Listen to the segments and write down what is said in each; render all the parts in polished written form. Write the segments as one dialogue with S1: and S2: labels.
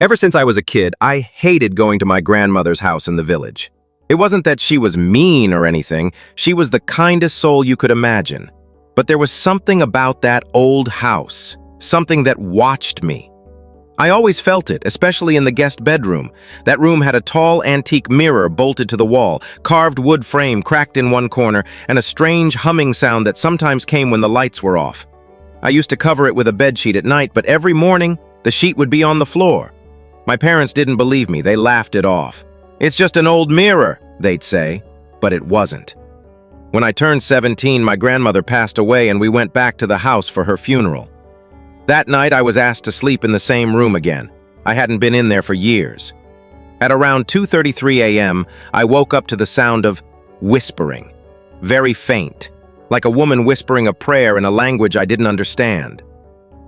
S1: Ever since I was a kid, I hated going to my grandmother's house in the village. It wasn't that she was mean or anything, she was the kindest soul you could imagine. But there was something about that old house, something that watched me. I always felt it, especially in the guest bedroom. That room had a tall antique mirror bolted to the wall, carved wood frame cracked in one corner, and a strange humming sound that sometimes came when the lights were off. I used to cover it with a bedsheet at night, but every morning, the sheet would be on the floor. My parents didn't believe me, they laughed it off. "It's just an old mirror," they'd say, but it wasn't. When I turned 17, my grandmother passed away and we went back to the house for her funeral. That night, I was asked to sleep in the same room again. I hadn't been in there for years. At around 2:33 a.m., I woke up to the sound of whispering, very faint, like a woman whispering a prayer in a language I didn't understand.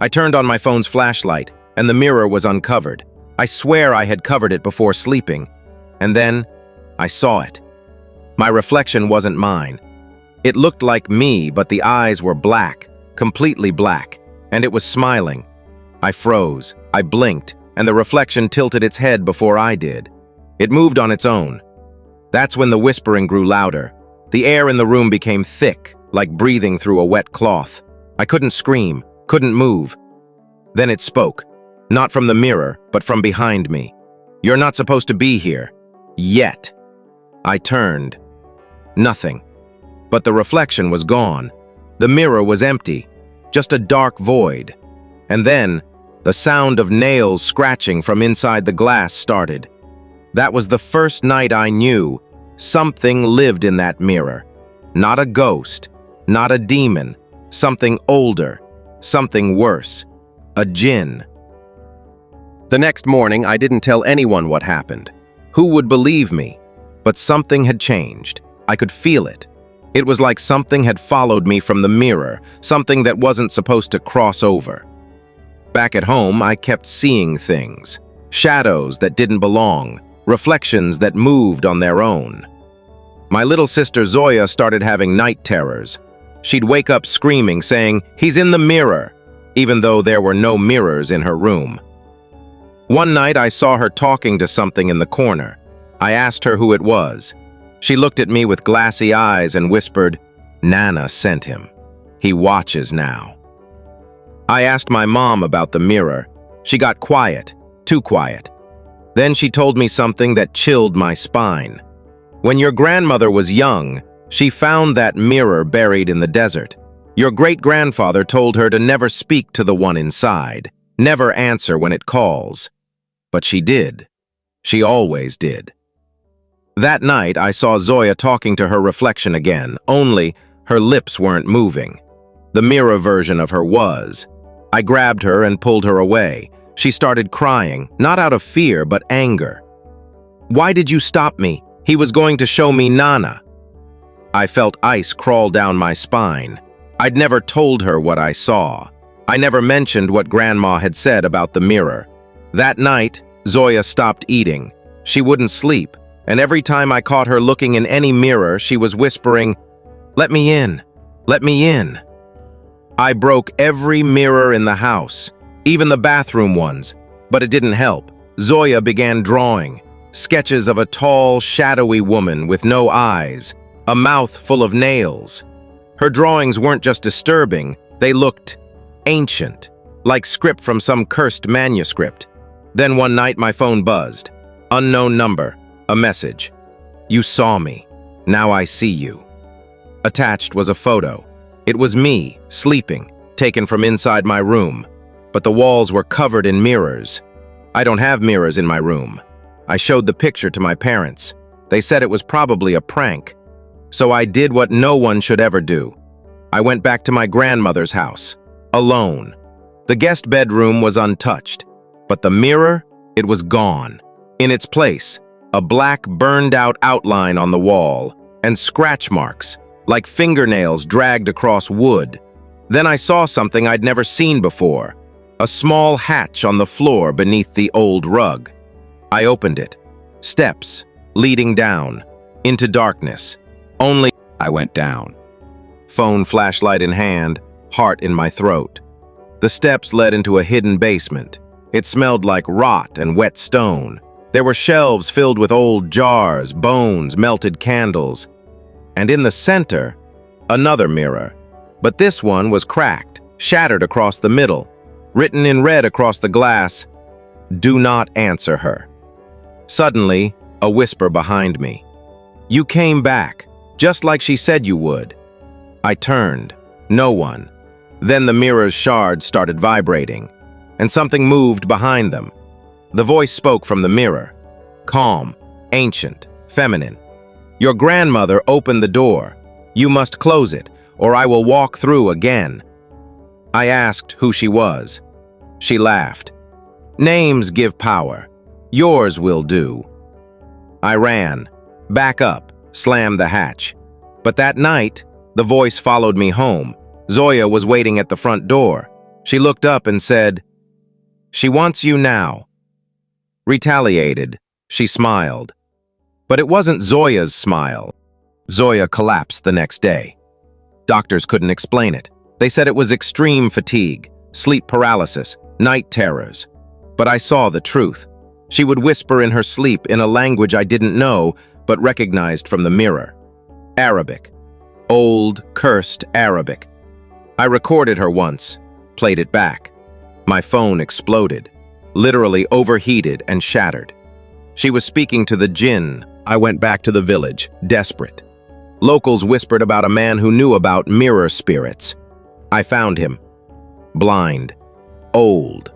S1: I turned on my phone's flashlight, and the mirror was uncovered. I swear I had covered it before sleeping. And then, I saw it. My reflection wasn't mine. It looked like me, but the eyes were black, completely black, and it was smiling. I froze, I blinked, and the reflection tilted its head before I did. It moved on its own. That's when the whispering grew louder. The air in the room became thick, like breathing through a wet cloth. I couldn't scream, couldn't move. Then it spoke. Not from the mirror, but from behind me. "You're not supposed to be here. Yet." I turned. Nothing. But the reflection was gone. The mirror was empty. Just a dark void. And then, the sound of nails scratching from inside the glass started. That was the first night I knew something lived in that mirror. Not a ghost, not a demon, something older, something worse. A Jinn. The next morning, I didn't tell anyone what happened. Who would believe me? But something had changed. I could feel it. It was like something had followed me from the mirror, something that wasn't supposed to cross over. Back at home, I kept seeing things. Shadows that didn't belong, reflections that moved on their own. My little sister Zoya started having night terrors. She'd wake up screaming, saying, "He's in the mirror," even though there were no mirrors in her room. One night, I saw her talking to something in the corner. I asked her who it was. She looked at me with glassy eyes and whispered, "Nana sent him. He watches now." I asked my mom about the mirror. She got quiet, too quiet. Then she told me something that chilled my spine. When your grandmother was young, she found that mirror buried in the desert. Your great-grandfather told her to never speak to the one inside, never answer when it calls. But she did. She always did. That night, I saw Zoya talking to her reflection again, only her lips weren't moving. The mirror version of her was. I grabbed her and pulled her away. She started crying, not out of fear, but anger. "Why did you stop me? He was going to show me Nana." I felt ice crawl down my spine. I'd never told her what I saw. I never mentioned what Grandma had said about the mirror. That night, Zoya stopped eating. She wouldn't sleep, and every time I caught her looking in any mirror, she was whispering, "Let me in, let me in." I broke every mirror in the house, even the bathroom ones, but it didn't help. Zoya began drawing, sketches of a tall, shadowy woman with no eyes, a mouth full of nails. Her drawings weren't just disturbing, they looked ancient, like script from some cursed manuscript. Then one night my phone buzzed. Unknown number, a message. "You saw me. Now I see you." Attached was a photo. It was me, sleeping, taken from inside my room, but the walls were covered in mirrors. I don't have mirrors in my room. I showed the picture to my parents. They said it was probably a prank. So I did what no one should ever do. I went back to my grandmother's house, alone. The guest bedroom was untouched, but the mirror, it was gone. In its place, a black burned-out outline on the wall, and scratch marks, like fingernails dragged across wood. Then I saw something I'd never seen before, a small hatch on the floor beneath the old rug. I opened it. Steps, leading down, into darkness. Only I went down. Phone flashlight in hand, heart in my throat. The steps led into a hidden basement. It smelled like rot and wet stone. There were shelves filled with old jars, bones, melted candles. And in the center, another mirror. But this one was cracked, shattered across the middle. Written in red across the glass, "Do not answer her." Suddenly, a whisper behind me. "You came back, just like she said you would." I turned. No one. Then the mirror's shards started vibrating, and something moved behind them. The voice spoke from the mirror. Calm, ancient, feminine. "Your grandmother opened the door. You must close it, or I will walk through again." I asked who she was. She laughed. "Names give power. Yours will do." I ran, back up, slammed the hatch. But that night, the voice followed me home. Zoya was waiting at the front door. She looked up and said, "She wants you now." Retaliated, she smiled. But it wasn't Zoya's smile. Zoya collapsed the next day. Doctors couldn't explain it. They said it was extreme fatigue, sleep paralysis, night terrors. But I saw the truth. She would whisper in her sleep in a language I didn't know, but recognized from the mirror. Arabic. Old, cursed Arabic. I recorded her once, played it back. My phone exploded, literally overheated and shattered. She was speaking to the Jinn. I went back to the village, desperate. Locals whispered about a man who knew about mirror spirits. I found him. Blind. Old.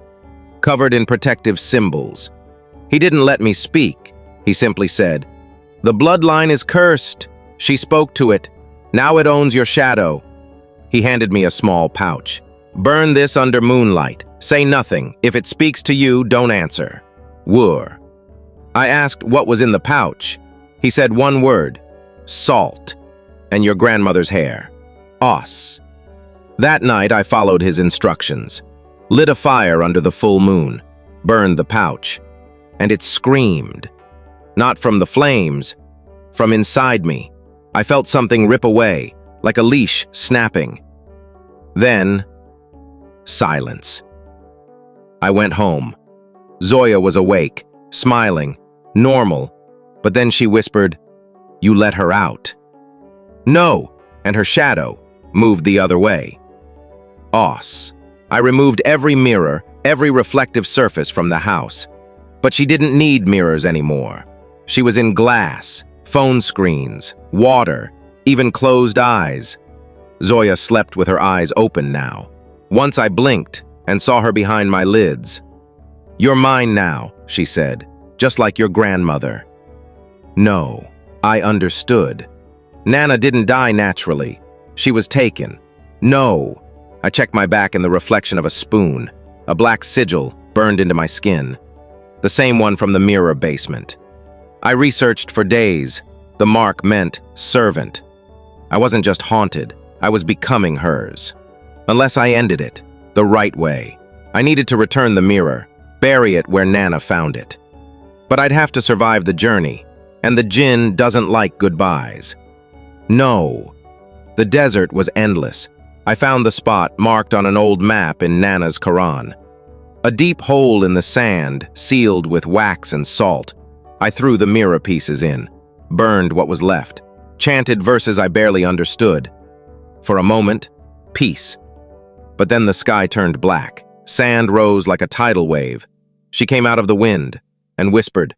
S1: Covered in protective symbols. He didn't let me speak. He simply said, "The bloodline is cursed. She spoke to it. Now it owns your shadow." He handed me a small pouch. "Burn this under moonlight. Say nothing. If it speaks to you, don't answer. Wur." I asked what was in the pouch. He said one word, "Salt, and your grandmother's hair. Os." That night I followed his instructions. Lit a fire under the full moon. Burned the pouch. And it screamed. Not from the flames, from inside me. I felt something rip away, like a leash snapping. Then, silence. I went home. Zoya was awake, smiling, normal, but then she whispered, "You let her out." "No," and her shadow moved the other way. Os. I removed every mirror, every reflective surface from the house. But she didn't need mirrors anymore. She was in glass, phone screens, water, even closed eyes. Zoya slept with her eyes open now. Once I blinked and saw her behind my lids. "You're mine now," she said, "just like your grandmother." No, I understood. Nana didn't die naturally. She was taken. No. I checked my back in the reflection of a spoon. A black sigil burned into my skin. The same one from the mirror basement. I researched for days. The mark meant servant. I wasn't just haunted, I was becoming hers. Unless I ended it, the right way. I needed to return the mirror, bury it where Nana found it. But I'd have to survive the journey, and the Jinn doesn't like goodbyes. No. The desert was endless. I found the spot marked on an old map in Nana's Quran. A deep hole in the sand, sealed with wax and salt. I threw the mirror pieces in, burned what was left, chanted verses I barely understood. For a moment, peace. But then the sky turned black. Sand rose like a tidal wave. She came out of the wind and whispered,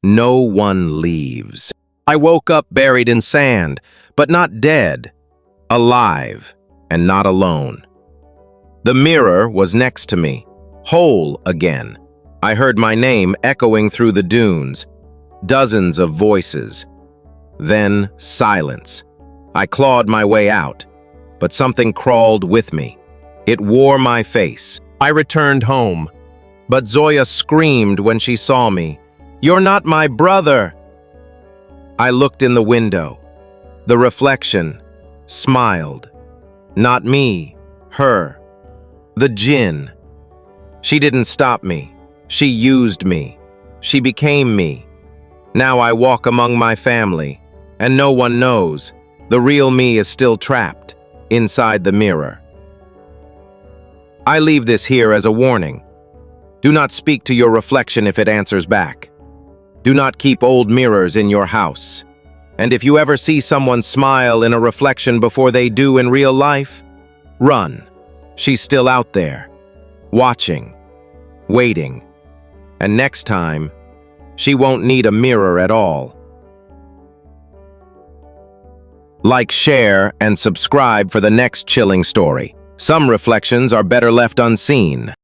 S1: "No one leaves." I woke up buried in sand, but not dead, alive and not alone. The mirror was next to me. Whole again. I heard my name echoing through the dunes. Dozens of voices. Then silence. I clawed my way out, but something crawled with me. It wore my face. I returned home, but Zoya screamed when she saw me. "You're not my brother!" I looked in the window. The reflection smiled. Not me, her. The Jinn. She didn't stop me. She used me. She became me. Now I walk among my family, and no one knows. The real me is still trapped inside the mirror. I leave this here as a warning. Do not speak to your reflection if it answers back. Do not keep old mirrors in your house. And if you ever see someone smile in a reflection before they do in real life, run. She's still out there, watching, waiting. And next time, she won't need a mirror at all. Like, share, and subscribe for the next chilling story. Some reflections are better left unseen.